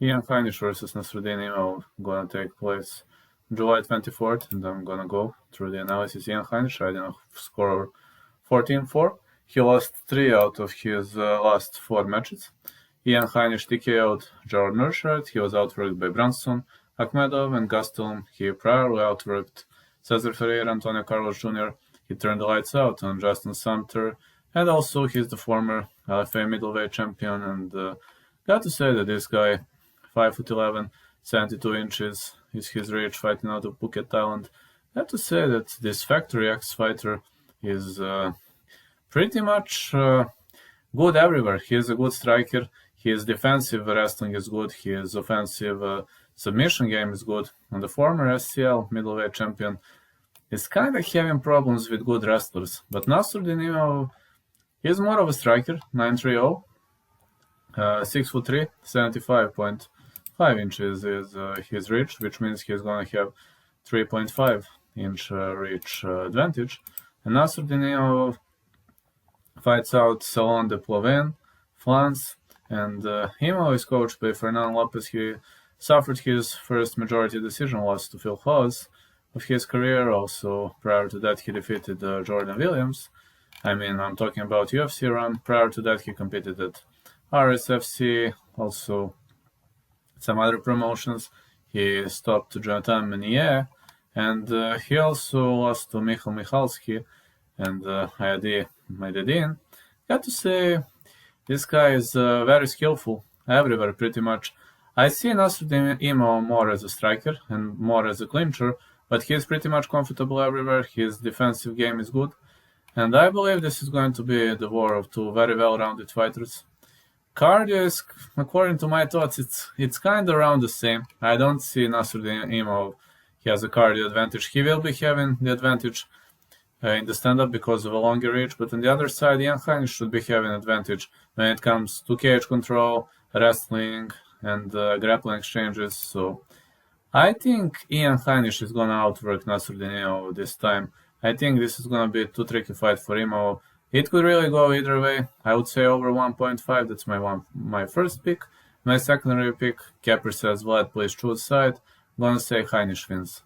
Ian Heinisch versus Nassourdine Imavov gonna take place July 24th, and I'm gonna go through the analysis. Ian Heinisch riding a score of 14-4. He lost 3 out of his last 4 matches. Ian Heinisch TKO'd Jared Nurshard. He was outworked by Brunson, Akhmedov, and Gastelum. He priorly outworked Cesar Ferreira, Antonio Carlos Jr. He turned the lights out on Justin Sumter, and also he's the former LFA middleweight champion. And got to say that this guy, 5'11", 72 inches is his reach, fighting out of Phuket, Thailand. I have to say that this Factory X fighter is pretty much good everywhere. He is a good striker. His defensive wrestling is good. His offensive submission game is good. And the former SCL middleweight champion is kind of having problems with good wrestlers. But Nassourdine Imavov is more of a striker, 9'3", 6'3", 75.5 inches is his reach, which means he's going to have 3.5 inch reach advantage. And Nassourdine Imavov fights out Salon de Ploven, France, and Imavov is coached by Fernando Lopez. He suffered his first majority decision loss to Phil Hawes of his career. Also, prior to that, he defeated Jordan Williams. I mean, I'm talking about UFC run. Prior to that, he competed at RSFC, also some other promotions. He stopped Jonathan Meunier, and he also lost to Michal Michalski and Hayadi Maidedin. Got to say, this guy is very skillful everywhere, pretty much. I see Nassourdine Imavov more as a striker and more as a clincher, but he's pretty much comfortable everywhere. His defensive game is good. And I believe this is going to be the war of two very well-rounded fighters. Cardio is, according to my thoughts, it's kind of around the same. I don't see Nassourdine Imavov. He has a cardio advantage. He will be having the advantage in the stand-up because of a longer reach, but on the other side, Ian Heinisch should be having an advantage when it comes to cage control, wrestling, and grappling exchanges. So I think Ian Heinisch is going to outwork Nassourdine Imavov this time. I think this is going to be a too tricky fight for Imavov. It could really go either way. I would say over 1.5. That's my first pick. My secondary pick, Capper says, Vlad, please choose side. I'm going to say Heinisch wins.